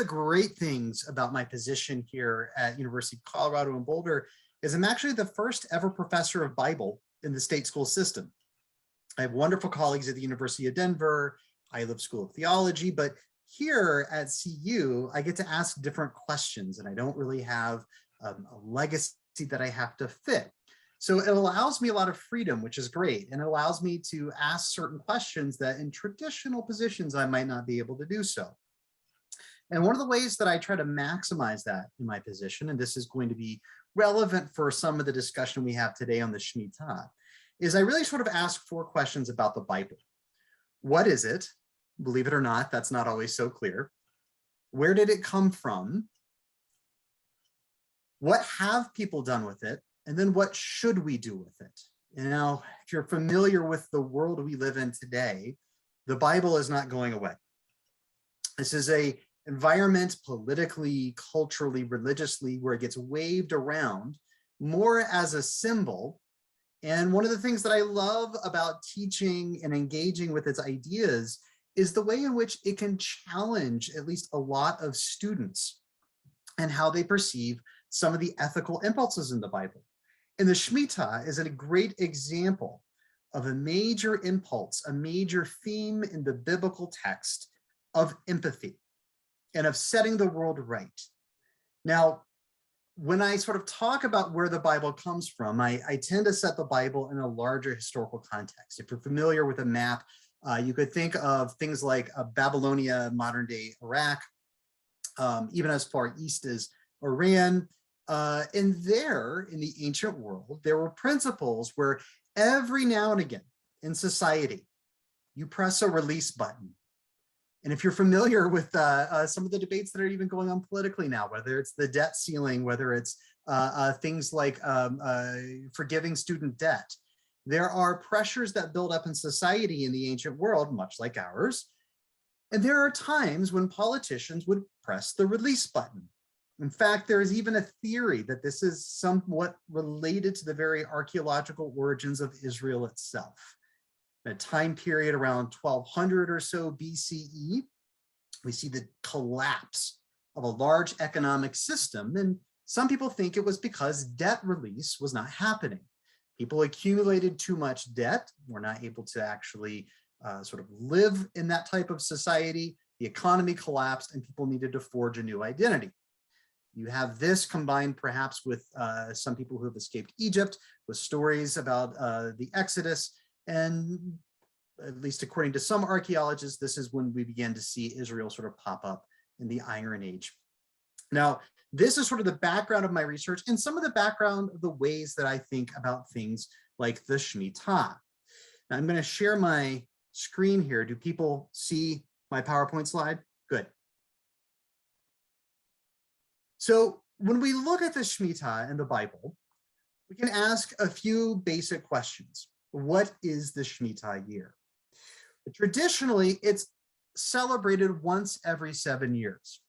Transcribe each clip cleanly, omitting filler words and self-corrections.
the great things about my position here at University of Colorado in Boulder is I'm actually the first ever professor of Bible in the state school system. I have wonderful colleagues at the University of Denver, Iliff School of Theology, but here at CU, I get to ask different questions and I don't really have a legacy that I have to fit. So it allows me a lot of freedom, which is great. And it allows me to ask certain questions that in traditional positions, I might not be able to do so. And one of the ways that I try to maximize that in my position, and this is going to be relevant for some of the discussion we have today on the Shmita, is I really sort of ask 4 questions about the Bible. What is it? Believe it or not, that's not always so clear. Where did it come from? What have people done with it? And then what should we do with it? And now, if you're familiar with the world we live in today, the Bible is not going away. This is an environment politically, culturally, religiously, where it gets waved around more as a symbol. And one of the things that I love about teaching and engaging with its ideas is the way in which it can challenge at least a lot of students and how they perceive some of the ethical impulses in the Bible. And the Shmita is a great example of a major impulse, a major theme in the biblical text of empathy and of setting the world right. Now, when I sort of talk about where the Bible comes from, I tend to set the Bible in a larger historical context. If you're familiar with a map, you could think of things like Babylonia, modern day Iraq, even as far east as Iran. And there in the ancient world, there were principles where every now and again in society, you press a release button. And if you're familiar with some of the debates that are even going on politically now, whether it's the debt ceiling, whether it's things like forgiving student debt, there are pressures that build up in society in the ancient world, much like ours. And there are times when politicians would press the release button. In fact, there is even a theory that this is somewhat related to the very archaeological origins of Israel itself. In a time period around 1200 or so BCE, we see the collapse of a large economic system. And some people think it was because debt release was not happening. People accumulated too much debt, were not able to actually sort of live in that type of society. The economy collapsed and people needed to forge a new identity. You have this combined perhaps with some people who have escaped Egypt, with stories about the Exodus. And at least according to some archaeologists, this is when we begin to see Israel sort of pop up in the Iron Age. Now, this is sort of the background of my research and some of the background of the ways that I think about things like the Shmita. Now, I'm going to share my screen here. Do people see my PowerPoint slide? Good. So when we look at the Shmita in the Bible, we can ask a few basic questions. What is the Shmita year? Traditionally, it's celebrated once every 7 years.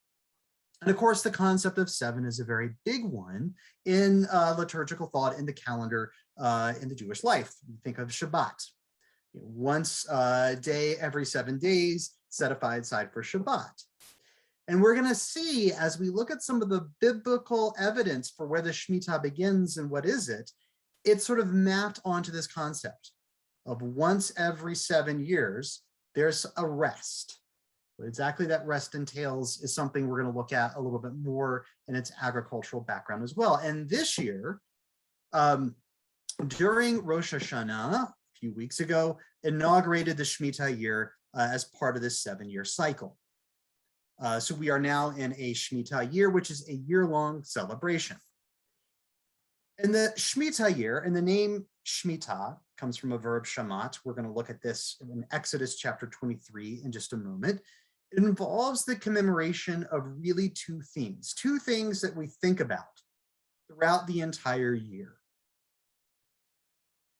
And of course, the concept of 7 is a very big one in liturgical thought, in the calendar, in the Jewish life. You think of Shabbat. Once a day every 7 days, set aside for Shabbat. And we're going to see, as we look at some of the biblical evidence for where the Shmita begins and what is it, it's sort of mapped onto this concept of once every 7 years, there's a rest. What exactly that rest entails is something we're going to look at a little bit more in its agricultural background as well. And this year, during Rosh Hashanah, a few weeks ago, inaugurated the Shmita year as part of this 7-year cycle. So we are now in a Shmita year, which is a year-long celebration. And the Shmita year, and the name Shmita comes from a verb shamat. We're going to look at this in Exodus chapter 23 in just a moment. It involves the commemoration of really 2 themes, 2 things that we think about throughout the entire year.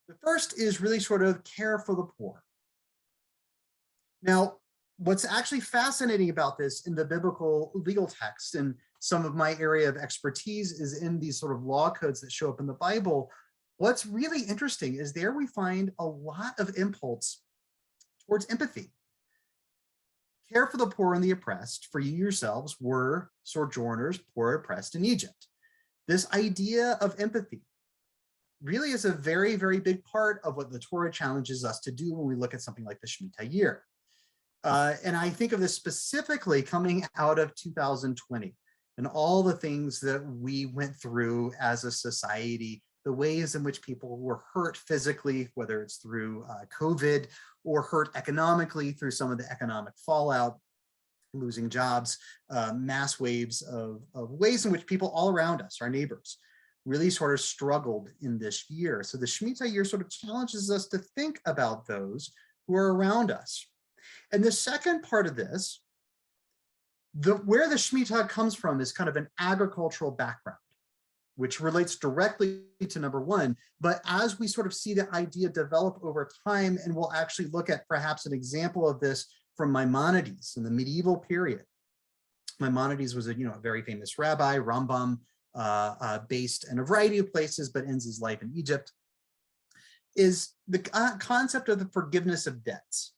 The first is really sort of care for the poor. Now, what's actually fascinating about this in the biblical legal text, and some of my area of expertise is in these sort of law codes that show up in the Bible, what's really interesting is there we find a lot of impulse towards empathy. care for the poor and the oppressed, for you yourselves were sojourners, poor, oppressed in Egypt. This idea of empathy really is a very, very big part of what the Torah challenges us to do when we look at something like the Shmita Year. And I think of this specifically coming out of 2020 and all the things that we went through as a society, the ways in which people were hurt physically, whether it's through COVID or hurt economically through some of the economic fallout, losing jobs, mass waves of ways in which people all around us, our neighbors, really sort of struggled in this year. So the Shmita Year sort of challenges us to think about those who are around us. And the second part of this, where the Shmita comes from is kind of an agricultural background, which relates directly to number one. But as we sort of see the idea develop over time, and we'll actually look at perhaps an example of this from Maimonides in the medieval period. Maimonides was a very famous rabbi, Rambam, based in a variety of places, but ends his life in Egypt, is the concept of the forgiveness of debts.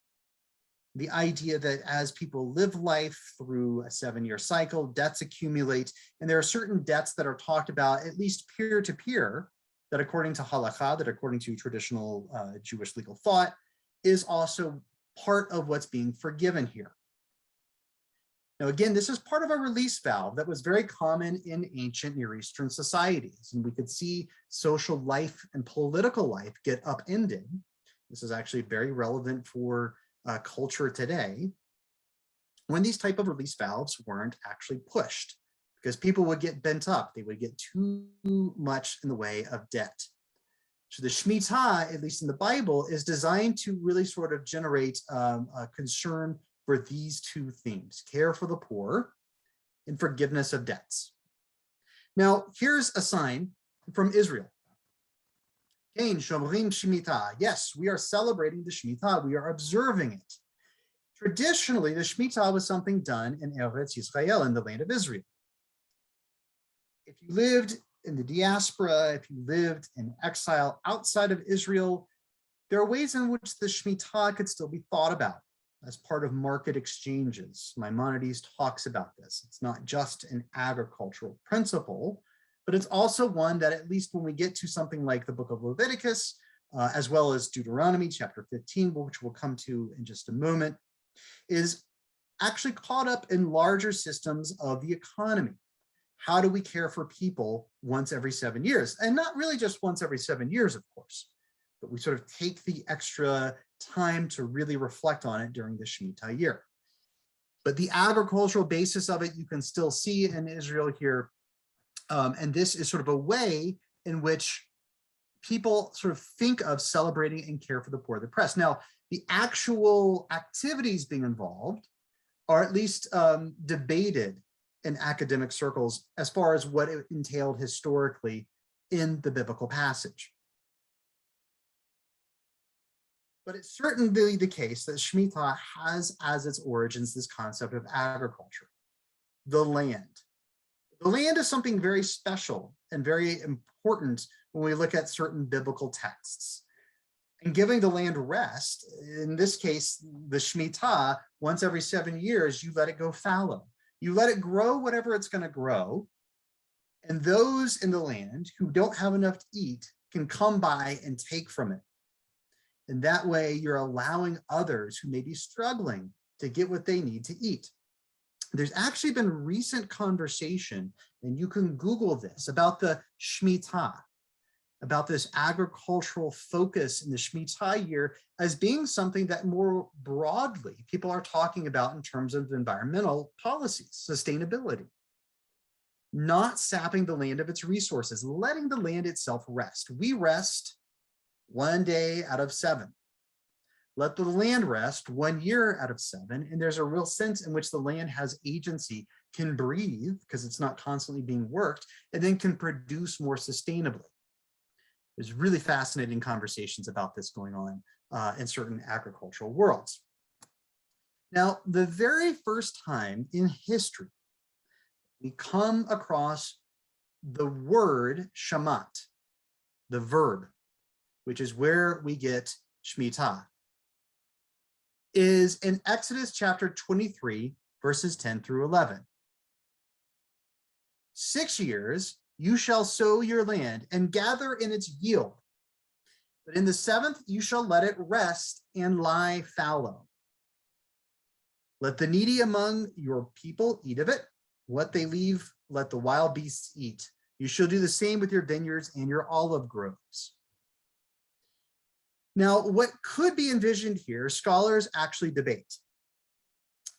The idea that as people live life through a 7-year cycle, debts accumulate, and there are certain debts that are talked about, at least peer-to-peer, that according to halakha, that according to traditional Jewish legal thought, is also part of what's being forgiven here. Now, again, this is part of a release valve that was very common in ancient Near Eastern societies, and we could see social life and political life get upended. This is actually very relevant for culture today, when these type of release valves weren't actually pushed, because people would get bent up, they would get too much in the way of debt. So the Shmita, at least in the Bible, is designed to really sort of generate a concern for these two themes: care for the poor and forgiveness of debts. Now, here's a sign from Israel. Yes, we are celebrating the Shmita. We are observing it. Traditionally, the Shmita was something done in Eretz Yisrael, in the land of Israel. If you lived in the diaspora, if you lived in exile outside of Israel, there are ways in which the Shmita could still be thought about as part of market exchanges. Maimonides talks about this. It's not just an agricultural principle, but it's also one that, at least when we get to something like the book of Leviticus, as well as Deuteronomy chapter 15, which we'll come to in just a moment, is actually caught up in larger systems of the economy. How do we care for people once every 7 years? And not really just once every 7 years, of course, but we sort of take the extra time to really reflect on it during the Shmita year. But the agricultural basis of it, you can still see in Israel here. And this is sort of a way in which people sort of think of celebrating and care for the poor, the oppressed. Now, the actual activities being involved are at least debated in academic circles as far as what it entailed historically in the biblical passage. But it's certainly the case that Shmita has as its origins this concept of agriculture, the land. The land is something very special and very important when we look at certain biblical texts. And giving the land rest, in this case, the Shmita, once every 7 years, you let it go fallow. You let it grow whatever it's going to grow. And those in the land who don't have enough to eat can come by and take from it. And that way you're allowing others who may be struggling to get what they need to eat. There's actually been recent conversation, and you can Google this, about the Shmita, about this agricultural focus in the Shmita year as being something that more broadly people are talking about in terms of environmental policies, sustainability. Not sapping the land of its resources, letting the land itself rest. We rest 1 day out of 7. Let the land rest 1 year out of 7, and there's a real sense in which the land has agency, can breathe because it's not constantly being worked, and then can produce more sustainably. There's really fascinating conversations about this going on in certain agricultural worlds. Now, the very first time in history we come across the word shamat, the verb, which is where we get Shmita, is in Exodus chapter 23, verses 10 through 11. 6 years you shall sow your land and gather in its yield. But in the 7th you shall let it rest and lie fallow. Let the needy among your people eat of it. What they leave, let the wild beasts eat. You shall do the same with your vineyards and your olive groves. Now, what could be envisioned here, scholars actually debate.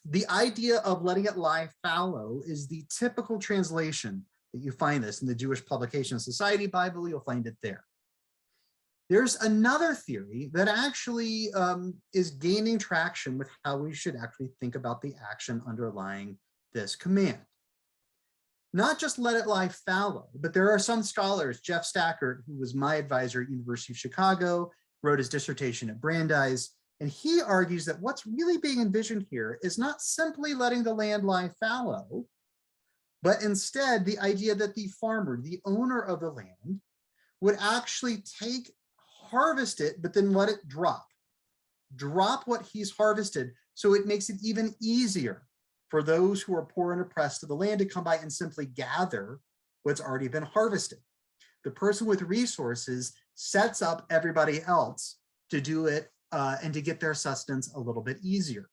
The idea of letting it lie fallow is the typical translation that you find this in the Jewish Publication Society Bible. You'll find it there. There's another theory that actually is gaining traction with how we should actually think about the action underlying this command. Not just let it lie fallow, but there are some scholars, Jeff Stackert, who was my advisor at University of Chicago, wrote his dissertation at Brandeis, and he argues that what's really being envisioned here is not simply letting the land lie fallow, but instead the idea that the farmer, the owner of the land, would actually harvest it, but then let it drop what he's harvested, so it makes it even easier for those who are poor and oppressed to the land to come by and simply gather what's already been harvested. The person with resources sets up everybody else to do it and to get their sustenance a little bit easier.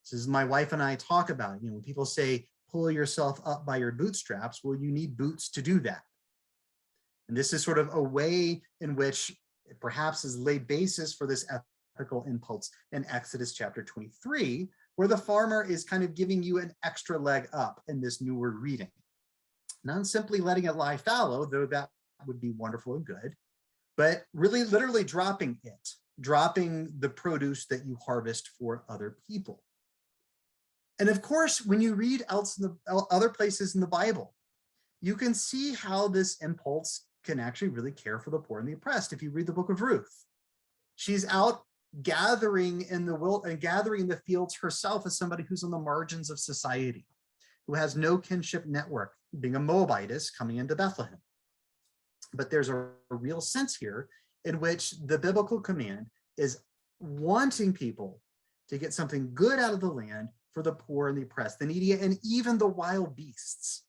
This is my wife and I talk about, when people say, pull yourself up by your bootstraps, well, you need boots to do that. And this is sort of a way in which it perhaps is laid basis for this ethical impulse in Exodus chapter 23, where the farmer is kind of giving you an extra leg up in this newer reading. Not simply letting it lie fallow, though that would be wonderful and good, but really literally dropping the produce that you harvest for other people. And of course, when you read other places in the Bible, you can see how this impulse can actually really care for the poor and the oppressed. If you read the book of Ruth, she's out gathering in the fields herself as somebody who's on the margins of society, who has no kinship network, being a Moabitess coming into Bethlehem. But there's a real sense here in which the biblical command is wanting people to get something good out of the land for the poor and the oppressed, the needy, and even the wild beasts.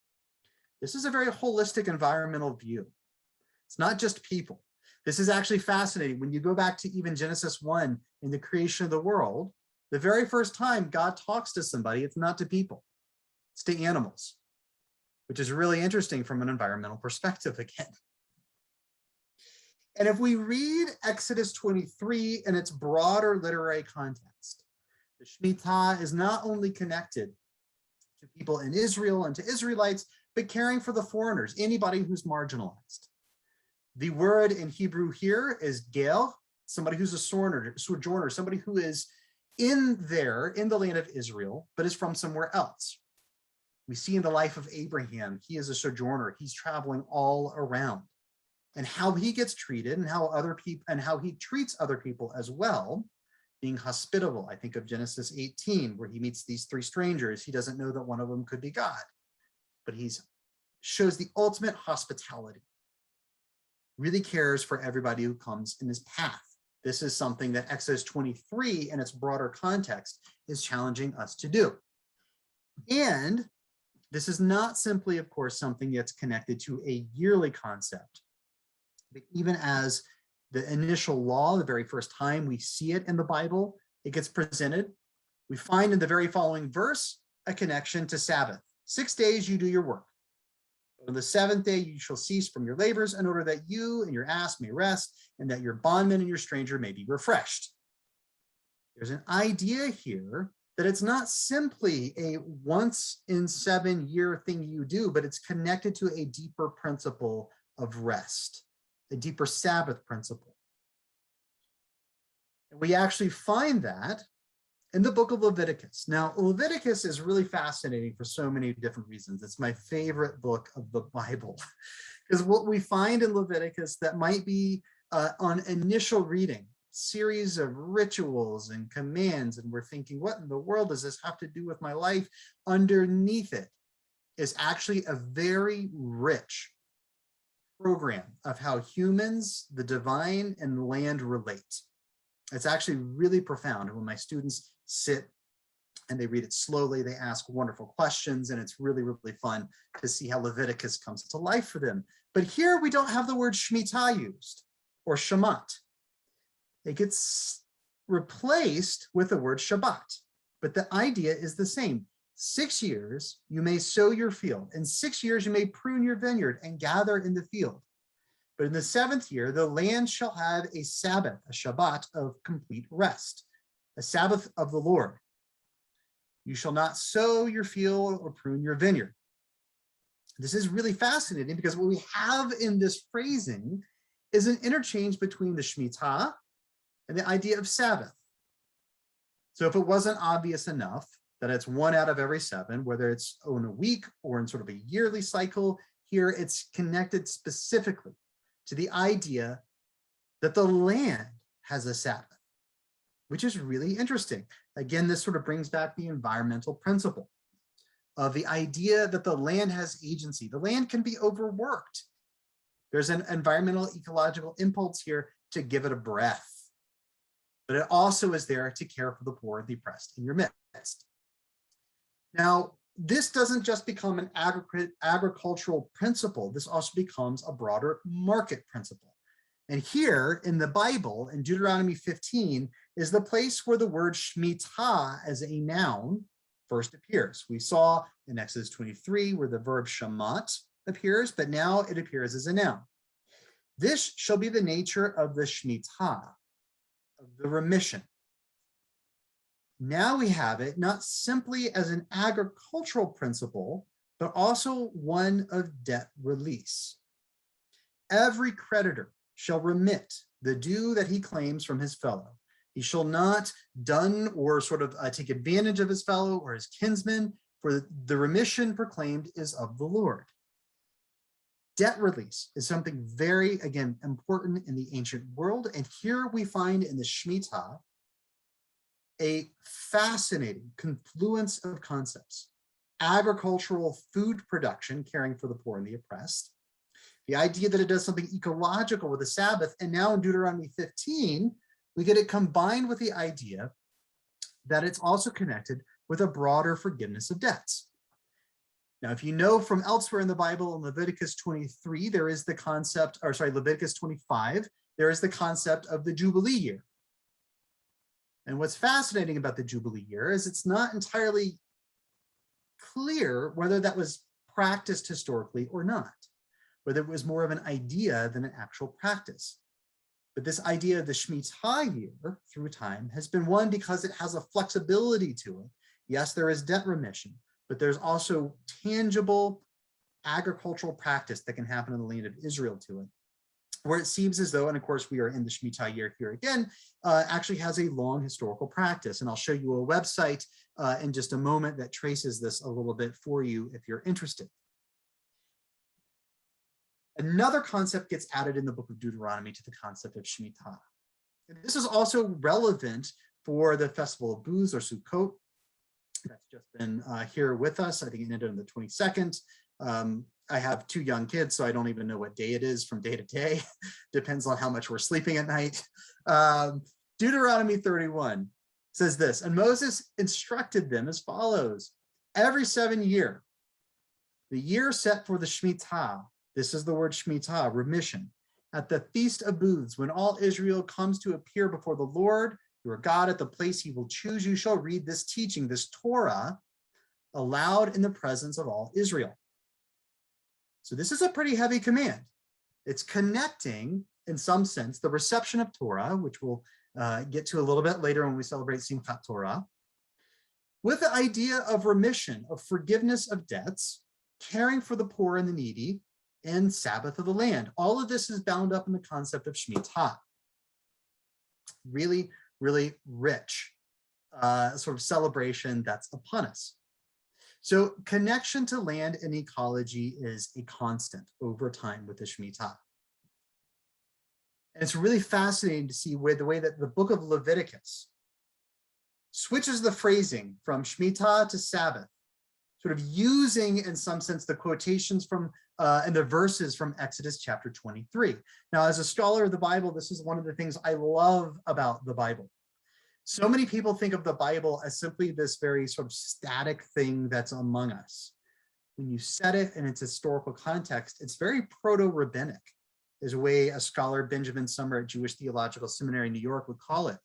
This is a very holistic environmental view. It's not just people. This is actually fascinating. When you go back to even Genesis 1 in the creation of the world, the very first time God talks to somebody, it's not to people, it's to animals, which is really interesting from an environmental perspective again. And if we read Exodus 23 in its broader literary context, the Shmita is not only connected to people in Israel and to Israelites, but caring for the foreigners, anybody who's marginalized. The word in Hebrew here is ger, somebody who's a sojourner, somebody who is in the land of Israel, but is from somewhere else. We see in the life of Abraham, he is a sojourner. He's traveling all around, and how he gets treated and how he treats other people as well, being hospitable. I think of Genesis 18, where he meets these 3 strangers. He doesn't know that one of them could be God, but he shows the ultimate hospitality. Really cares for everybody who comes in his path. This is something that Exodus 23 in its broader context is challenging us to do. And this is not simply, of course, something that's connected to a yearly concept, but even as the initial law, the very first time we see it in the Bible, it gets presented. We find in the very following verse a connection to Sabbath. 6 days you do your work. On the 7th day, you shall cease from your labors in order that you and your ass may rest, and that your bondman and your stranger may be refreshed. There's an idea here that it's not simply a once in 7 year thing you do, but it's connected to a deeper principle of rest, a deeper Sabbath principle. And we actually find that in the book of Leviticus. Now, Leviticus is really fascinating for so many different reasons. It's my favorite book of the Bible, because what we find in Leviticus that might be on initial reading, series of rituals and commands, and we're thinking, what in the world does this have to do with my life? Underneath it is actually a very rich program of how humans, the divine, and the land relate. It's actually really profound. When my students sit and they read it slowly, they ask wonderful questions, and it's really, really fun to see how Leviticus comes to life for them. But here we don't have the word Shmita used, or Shamat. It gets replaced with the word Shabbat, but the idea is the same. 6 years you may sow your field, and 6 years you may prune your vineyard and gather in the field. But in the 7th year, the land shall have a Sabbath, a Shabbat of complete rest, a Sabbath of the Lord. You shall not sow your field or prune your vineyard. This is really fascinating because what we have in this phrasing is an interchange between the Shemitah and the idea of Sabbath. So if it wasn't obvious enough that it's 1 out of every 7, whether it's in a week or in sort of a yearly cycle, here it's connected specifically to the idea that the land has a Sabbath, which is really interesting. Again, this sort of brings back the environmental principle of the idea that the land has agency. The land can be overworked. There's an environmental ecological impulse here to give it a breath, but it also is there to care for the poor and the oppressed in your midst. Now, this doesn't just become an agricultural principle. This also becomes a broader market principle. And here in the Bible, in Deuteronomy 15, is the place where the word Shemitah as a noun first appears. We saw in Exodus 23 where the verb shamat appears, but now it appears as a noun. This shall be the nature of the Shemitah, of the remission. Now we have it not simply as an agricultural principle, but also one of debt release. Every creditor shall remit the due that he claims from his fellow. He shall not dun or sort of take advantage of his fellow or his kinsman, for the remission proclaimed is of the Lord. Debt release is something very, again, important in the ancient world. And here we find in the Shemitah a fascinating confluence of concepts: agricultural food production, caring for the poor and the oppressed, the idea that it does something ecological with the Sabbath, and now in Deuteronomy 15, we get it combined with the idea that it's also connected with a broader forgiveness of debts. Now, if you know from elsewhere in the Bible, in Leviticus 23, there is the concept, or sorry, Leviticus 25, there is the concept of the Jubilee year. And what's fascinating about the Jubilee year is it's not entirely clear whether that was practiced historically or not, whether it was more of an idea than an actual practice. But this idea of the Shmita year through time has been one because it has a flexibility to it. Yes, there is debt remission, but there's also tangible agricultural practice that can happen in the land of Israel to it, where it seems as though, and of course we are in the Shmita year here again, actually has a long historical practice. And I'll show you a website in just a moment that traces this a little bit for you if you're interested. Another concept gets added in the book of Deuteronomy to the concept of Shemitah. And this is also relevant for the festival of booths, or Sukkot. That's just been here with us. I think it ended on the 22nd. I have 2 young kids, so I don't even know what day it is from day to day. Depends on how much we're sleeping at night. Deuteronomy 31 says this: and Moses instructed them as follows: every 7 year, the year set for the Shemitah, this is the word Shemitah, remission, at the Feast of Booths, when all Israel comes to appear before the Lord, your God, at the place he will choose, you shall read this teaching, this Torah, aloud in the presence of all Israel. So this is a pretty heavy command. It's connecting, in some sense, the reception of Torah, which we'll get to a little bit later when we celebrate Simchat Torah, with the idea of remission, of forgiveness of debts, caring for the poor and the needy, and Sabbath of the land. All of this is bound up in the concept of Shemitah. Really, really rich sort of celebration that's upon us. So connection to land and ecology is a constant over time with the Shemitah. And it's really fascinating to see the way that the book of Leviticus switches the phrasing from Shemitah to Sabbath, sort of using, in some sense, the quotations from and the verses from Exodus chapter 23. Now, as a scholar of the Bible, this is one of the things I love about the Bible. So many people think of the Bible as simply this very sort of static thing that's among us. When you set it in its historical context, it's very proto-rabbinic, is a way a scholar, Benjamin Summer at Jewish Theological Seminary in New York, would call it.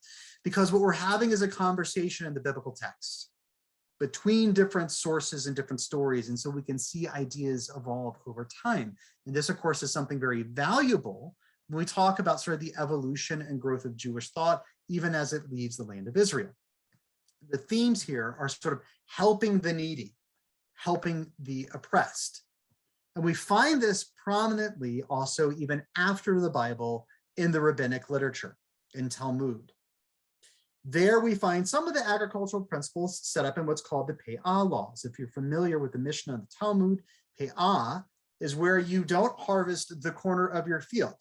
Because what we're having is a conversation in the biblical text between different sources and different stories. And so we can see ideas evolve over time. And this, of course, is something very valuable when we talk about sort of the evolution and growth of Jewish thought, even as it leaves the land of Israel. The themes here are sort of helping the needy, helping the oppressed. And we find this prominently also even after the Bible in the rabbinic literature, in Talmud. There we find some of the agricultural principles set up in what's called the Pe'ah laws. If you're familiar with the Mishnah and the Talmud, Pe'ah is where you don't harvest the corner of your field,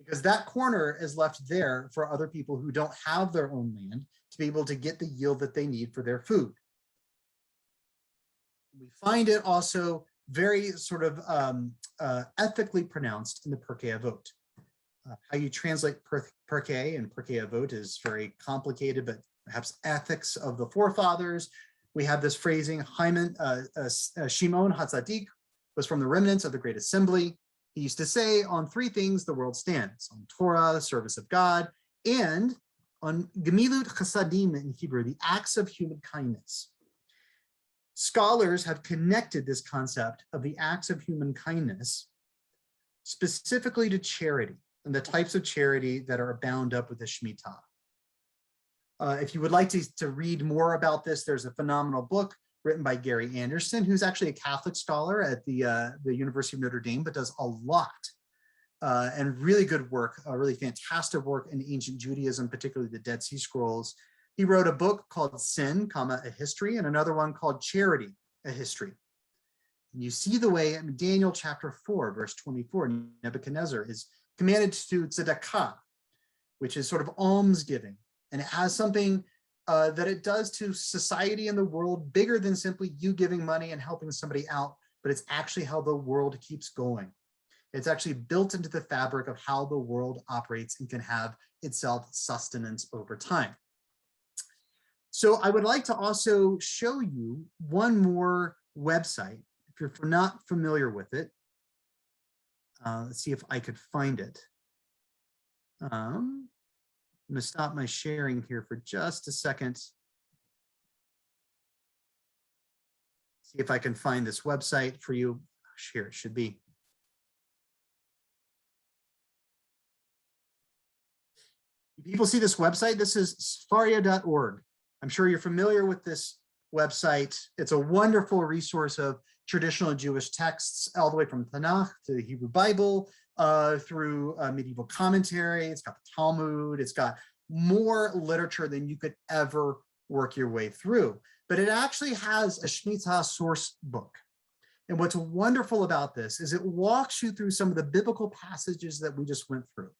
because that corner is left there for other people who don't have their own land to be able to get the yield that they need for their food. We find it also very sort of ethically pronounced in the Pirkei Avot. How you translate Pirkei and Pirkei Avot is very complicated, but perhaps ethics of the forefathers. We have this phrasing, Shimon HaTzadik was from the remnants of the Great Assembly. He used to say, on three things the world stands: on Torah, the service of God, and on Gemilut Chasadim in Hebrew, the acts of human kindness. Scholars have connected this concept of the acts of human kindness specifically to charity and the types of charity that are bound up with the Shmita. If you would like to read more about this, there's a phenomenal book written by Gary Anderson, who's actually a Catholic scholar at the University of Notre Dame, but does a lot and really good work, really fantastic work in ancient Judaism, particularly the Dead Sea Scrolls. He wrote a book called Sin, a History, and another one called Charity, a History. And you see the way in Daniel chapter 4, verse 24, Nebuchadnezzar is commanded to tzedakah, which is sort of almsgiving. And it has something that it does to society and the world bigger than simply you giving money and helping somebody out, but it's actually how the world keeps going. It's actually built into the fabric of how the world operates and can have itself sustenance over time. So I would like to also show you one more website, if you're not familiar with it. Let's see if I could find it. I'm going to stop my sharing here for just a second. See if I can find this website for you. Here it should be. People see this website? This is Faria.org. I'm sure you're familiar with this website. It's a wonderful resource of traditional Jewish texts, all the way from Tanakh to the Hebrew Bible, through medieval commentary. It's got the Talmud. It's got more literature than you could ever work your way through. But it actually has a Shmita source book. And what's wonderful about this is it walks you through some of the biblical passages that we just went through.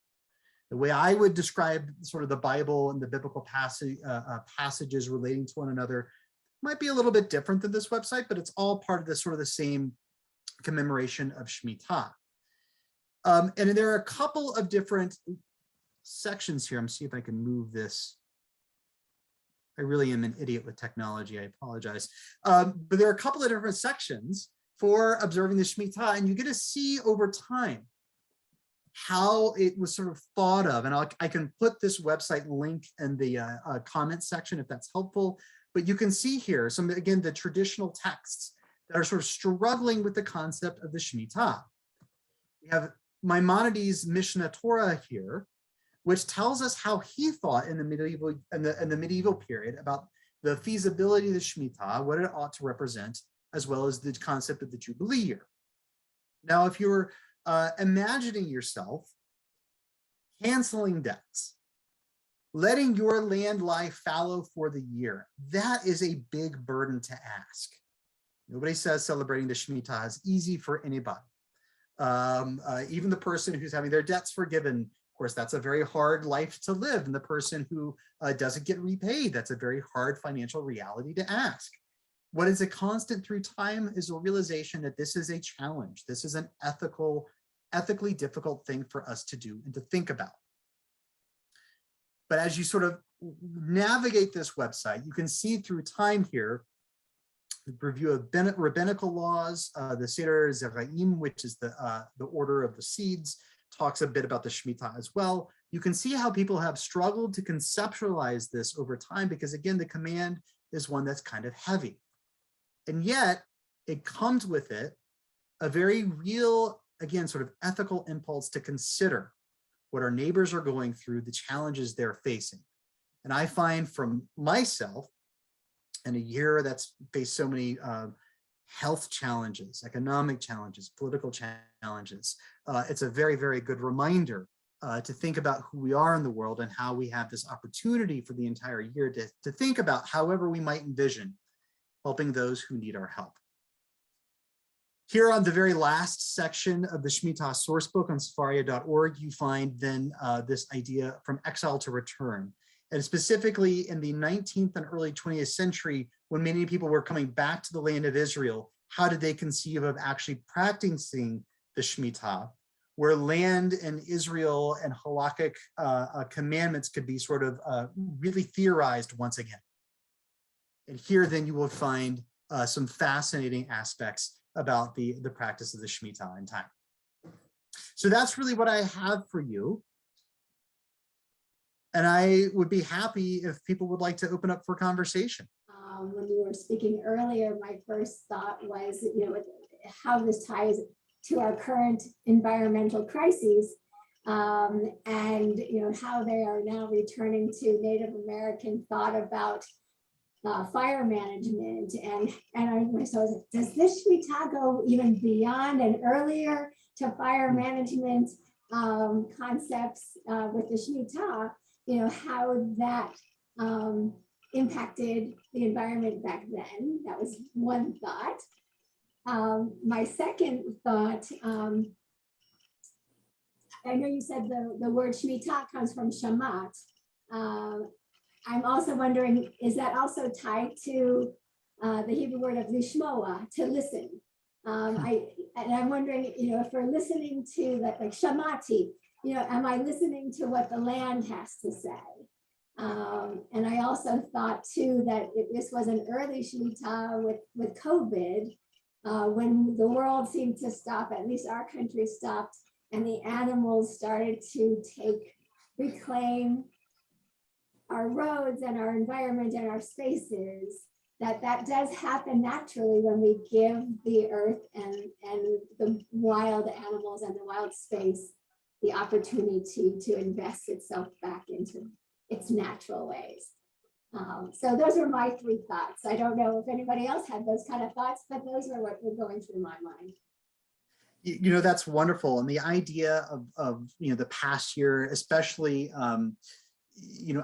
The way I would describe sort of the Bible and the biblical passages relating to one another might be a little bit different than this website, but it's all part of this sort of the same commemoration of Shemitah. And there are a couple of different sections here. I'm seeing if I can move this. I really am an idiot with technology. I apologize. But there are a couple of different sections for observing the Shemitah, and you get to see over time how it was sort of thought of. And I can put this website link in the comment section if that's helpful. But you can see here some, again, the traditional texts that are sort of struggling with the concept of the Shemitah. We have Maimonides' Mishnah Torah here, which tells us how he thought in the medieval period about the feasibility of the Shemitah, what it ought to represent, as well as the concept of the Jubilee year. Now, if you're imagining yourself canceling debts, letting your land lie fallow for the year, that is a big burden to ask. Nobody says celebrating the Shemitah is easy for anybody. Even the person who's having their debts forgiven, of course, that's a very hard life to live. And the person who doesn't get repaid, that's a very hard financial reality to ask. What is a constant through time is a realization that this is a challenge. This is an ethically difficult thing for us to do and to think about. But as you sort of navigate this website, you can see through time here, the review of rabbinical laws, the Seder Zeraim, which is the order of the seeds, talks a bit about the Shemitah as well. You can see how people have struggled to conceptualize this over time, because again, the command is one that's kind of heavy. And yet it comes with it a very real, again, sort of ethical impulse to consider what our neighbors are going through, the challenges they're facing. And I find from myself, in a year that's faced so many health challenges, economic challenges, political challenges, it's a very, very good reminder to think about who we are in the world and how we have this opportunity for the entire year to think about however we might envision helping those who need our help. Here on the very last section of the Shemitah sourcebook on Faria.org, you find then this idea from exile to return. And specifically in the 19th and early 20th century, when many people were coming back to the land of Israel, how did they conceive of actually practicing the Shemitah, where land in Israel and halakhic commandments could be sort of really theorized once again. And here then you will find some fascinating aspects about the practice of the Shemitah in time. So that's really what I have for you. And I would be happy if people would like to open up for conversation. When you were speaking earlier, my first thought was, how this ties to our current environmental crises, and how they are now returning to Native American thought about fire management. And I myself, does this Shemitah go even beyond and earlier to fire management concepts with the Shemitah? How that impacted the environment back then. That was one thought. My second thought, I know you said the word Shemitah comes from Shamat. I'm also wondering, is that also tied to the Hebrew word of lishmoa, to listen? I'm wondering, if we're listening to like Shamati, am I listening to what the land has to say? And I also thought too that this was an early Shemitah with COVID, when the world seemed to stop, at least our country stopped, and the animals started to reclaim our roads and our environment and our spaces. That does happen naturally when we give the earth and the wild animals and the wild space the opportunity to invest itself back into its natural ways. So those are my three thoughts. I don't know if anybody else had those kind of thoughts, but those are what were going through my mind. That's wonderful. And the idea of the past year, especially,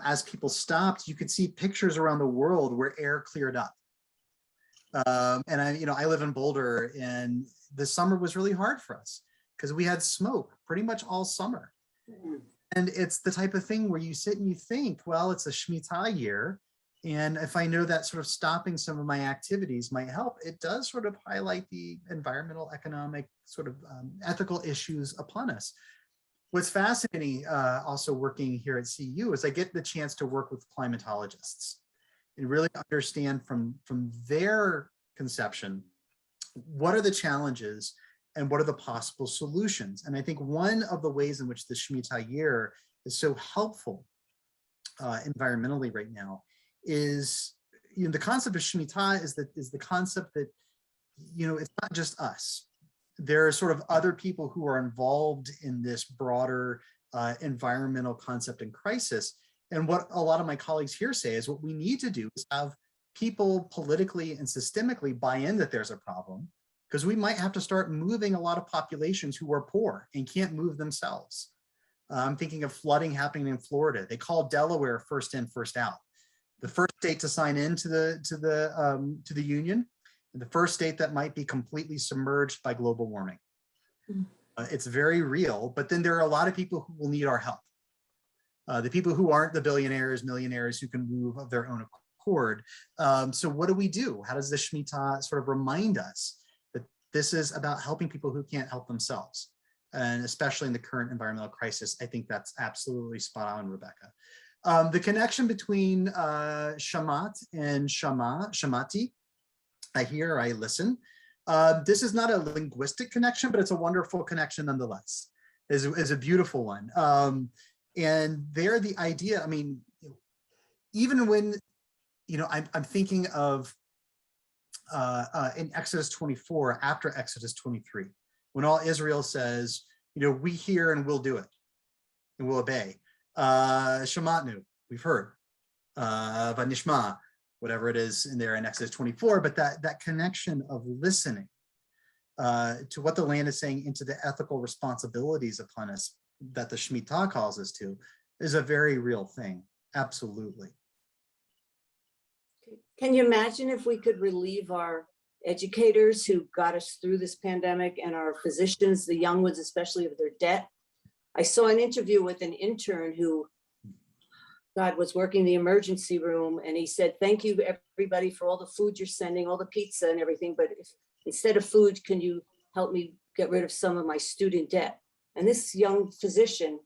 as people stopped, you could see pictures around the world where air cleared up. And I live in Boulder, and the summer was really hard for us because we had smoke pretty much all summer. And it's the type of thing where you sit and you think, well, it's a Shmita year. And if I know that sort of stopping some of my activities might help, it does sort of highlight the environmental, economic, sort of ethical issues upon us. What's fascinating also working here at CU is I get the chance to work with climatologists and really understand from their conception, what are the challenges and what are the possible solutions? And I think one of the ways in which the Shmita year is so helpful environmentally right now is, the concept of Shmita is the concept that, it's not just us. There are sort of other people who are involved in this broader environmental concept and crisis. And what a lot of my colleagues here say is what we need to do is have people politically and systemically buy in that there's a problem, because we might have to start moving a lot of populations who are poor and can't move themselves. I'm thinking of flooding happening in Florida. They call Delaware first in, first out. The first state to sign into the union, and the first state that might be completely submerged by global warming. It's very real, but then there are a lot of people who will need our help. The people who aren't the billionaires, millionaires who can move of their own cord. So what do we do? How does the Shemitah sort of remind us that this is about helping people who can't help themselves? And especially in the current environmental crisis, I think that's absolutely spot on, Rebecca. The connection between shamat and shamati, I hear, I listen. This is not a linguistic connection, but it's a wonderful connection nonetheless. Is a beautiful one. And there, the idea, I mean, even when, I'm thinking of in Exodus 24, after Exodus 23, when all Israel says, we hear and we'll do it and we'll obey. Shamatnu, we've heard. Vanishma, whatever it is in there in Exodus 24, but that connection of listening to what the land is saying, into the ethical responsibilities upon us that the Shemitah calls us to, is a very real thing. Absolutely. Can you imagine if we could relieve our educators who got us through this pandemic, and our physicians, the young ones especially, of their debt? I saw an interview with an intern who, God, was working the emergency room, and he said, thank you everybody for all the food you're sending, all the pizza and everything, but if, instead of food, can you help me get rid of some of my student debt? And this young physician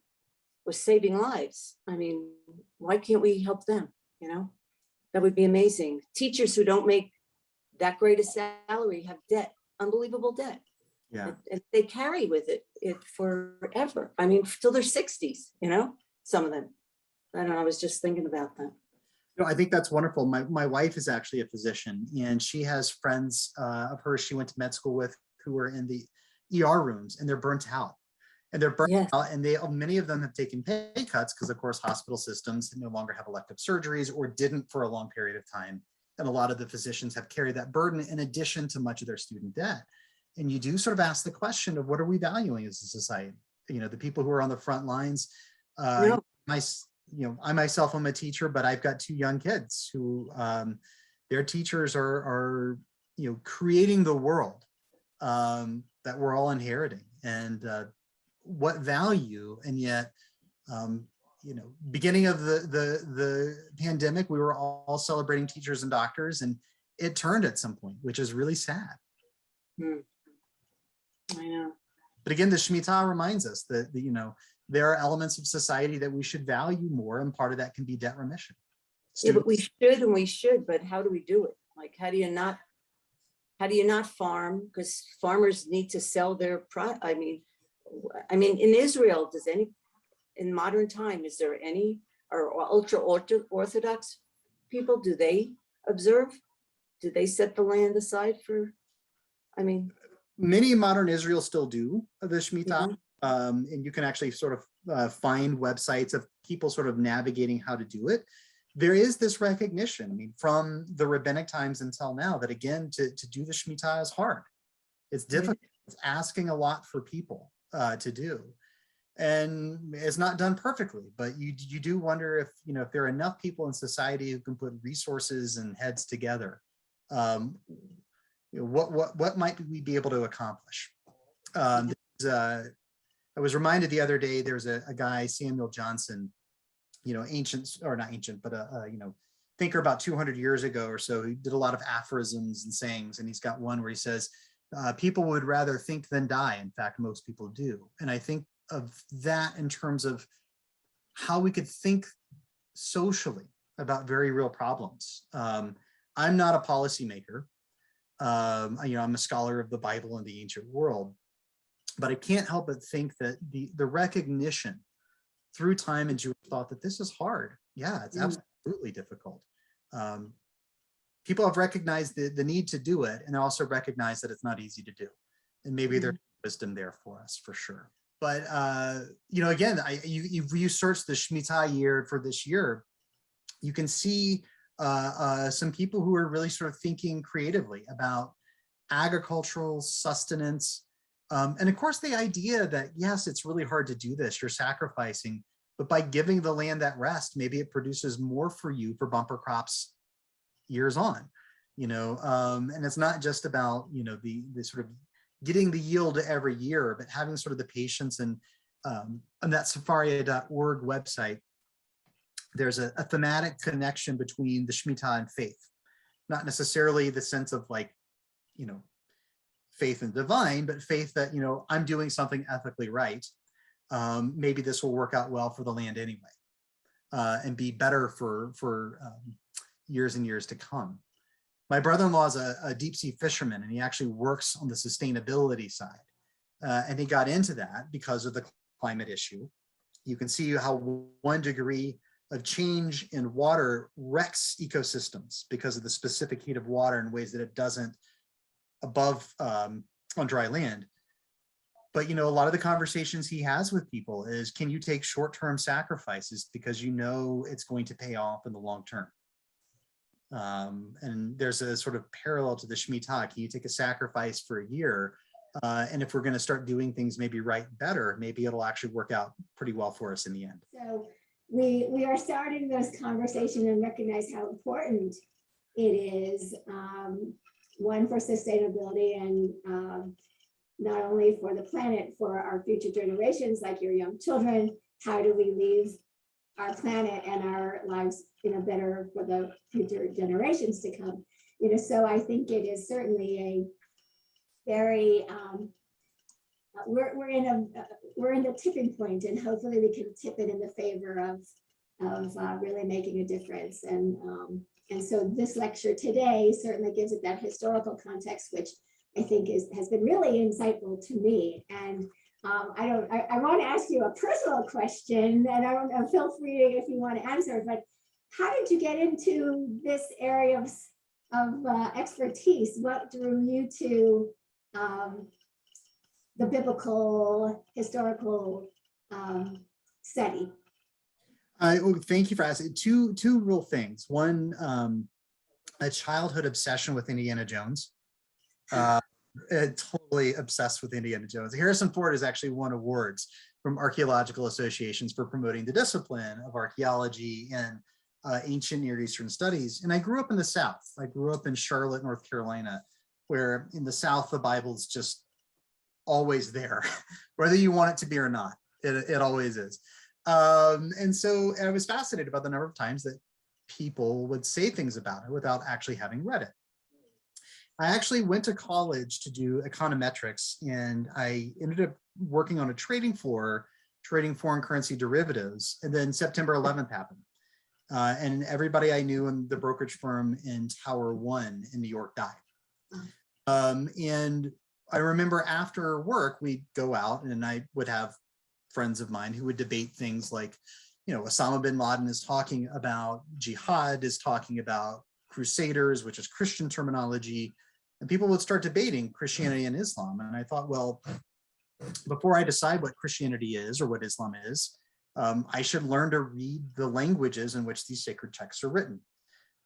was saving lives. I mean, why can't we help them? That would be amazing. Teachers who don't make that great a salary have debt, unbelievable debt. Yeah. And they carry with it forever. I mean, till their 60s, some of them. I don't know, I was just thinking about that. I think that's wonderful. My wife is actually a physician, and she has friends of hers she went to med school with who are in the ER rooms, and they're burnt out. And they're burnt Yes. out, and many of them have taken pay cuts because, of course, hospital systems no longer have elective surgeries, or didn't for a long period of time. And a lot of the physicians have carried that burden in addition to much of their student debt. And you do sort of ask the question of, what are we valuing as a society? The people who are on the front lines. No. I myself am a teacher, but I've got 2 young kids who their teachers are creating the world that we're all inheriting. And what value, and yet, beginning of the pandemic, we were all celebrating teachers and doctors, and it turned at some point, which is really sad. I know. But again, the Shemitah reminds us that, there are elements of society that we should value more, and part of that can be debt remission. Yeah, but we should, but how do we do it? Like, how do you not farm? Because farmers need to sell their product. I mean, in Israel, in modern time, is there any, or ultra Orthodox people, do they observe? Do they set the land aside for, Many modern Israel still do the Shemitah. Mhm. And you can actually sort of find websites of people sort of navigating how to do it. There is this recognition, from the rabbinic times until now, that again, to do the Shemitah is hard. It's difficult. It's asking a lot for people to do. And it's not done perfectly, but you do wonder if, if there are enough people in society who can put resources and heads together, what might we be able to accomplish? I was reminded the other day, there's a guy, Samuel Johnson, ancient, or not ancient, but thinker about 200 years ago or so. He did a lot of aphorisms and sayings, and he's got one where he says, people would rather think than die. In fact, most people do. And I think of that in terms of how we could think socially about very real problems. I'm not a policymaker. I'm a scholar of the Bible and the ancient world. But I can't help but think that the recognition through time in Jewish thought that this is hard. Yeah, it's absolutely difficult. People have recognized the need to do it, and also recognize that it's not easy to do. And maybe there's wisdom there for us, for sure. But, again, you search the Shmita Year for this year, you can see some people who are really sort of thinking creatively about agricultural sustenance. And of course, the idea that, yes, it's really hard to do this, you're sacrificing, but by giving the land that rest, maybe it produces more for you for bumper crops years on, and it's not just about, the sort of getting the yield every year, but having sort of the patience. And on that Faria.org website, there's a thematic connection between the Shemitah and faith, not necessarily the sense of like, faith in divine, but faith that, I'm doing something ethically right. Maybe this will work out well for the land anyway, and be better for years and years to come. My brother-in-law is a deep sea fisherman, and he actually works on the sustainability side. And he got into that because of the climate issue. You can see how 1 degree of change in water wrecks ecosystems because of the specific heat of water in ways that it doesn't above on dry land. But a lot of the conversations he has with people is, can you take short-term sacrifices because it's going to pay off in the long term? And there's a sort of parallel to the Shemitah. Can you take a sacrifice for a year? And if we're going to start doing things maybe better, maybe it'll actually work out pretty well for us in the end. So we are starting those conversations and recognize how important it is, one, for sustainability, and not only for the planet, for our future generations, like your young children. How do we leave our planet and our lives better for the future generations to come? So I think it is certainly a very we're in the tipping point, and hopefully we can tip it in the favor of really making a difference. And so this lecture today certainly gives it that historical context, which I think has been really insightful to me. And I want to ask you a personal question, and I don't know, feel free if you want to answer, but how did you get into this area of expertise? What drew you to the biblical historical study? Thank you for asking. Two real things. One, a childhood obsession with Indiana Jones. Totally obsessed with Indiana Jones. Harrison Ford has actually won awards from archaeological associations for promoting the discipline of archaeology and ancient Near Eastern studies. And I grew up in the South. I grew up in Charlotte, North Carolina, where in the South, the Bible's just always there, whether you want it to be or not. It always is. And so I was fascinated about the number of times that people would say things about it without actually having read it. I actually went to college to do econometrics, and I ended up working on a trading floor, trading foreign currency derivatives. And then September 11th happened. And everybody I knew in the brokerage firm in Tower 1 in New York died. And I remember after work, we'd go out, and I would have friends of mine who would debate things like, Osama bin Laden is talking about jihad, is talking about crusaders, which is Christian terminology. And people would start debating Christianity and Islam. And I thought, well, before I decide what Christianity is or what Islam is, I should learn to read the languages in which these sacred texts are written.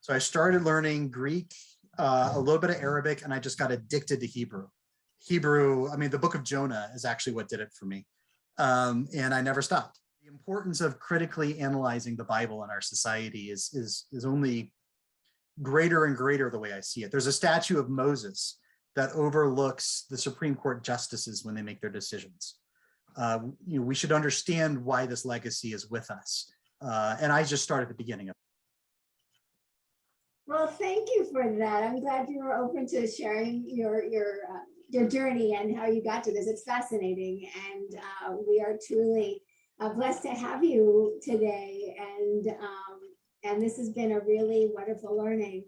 So I started learning Greek, a little bit of Arabic, and I just got addicted to Hebrew. The book of Jonah is actually what did it for me. And I never stopped. The importance of critically analyzing the Bible in our society is only greater and greater the way I see it. There's a statue of Moses that overlooks the Supreme Court justices when they make their decisions. We should understand why this legacy is with us. And I just started at the beginning of it. Well, thank you for that. I'm glad you were open to sharing your journey and how you got to this. It's fascinating, and we are truly blessed to have you today. And this has been a really wonderful learning.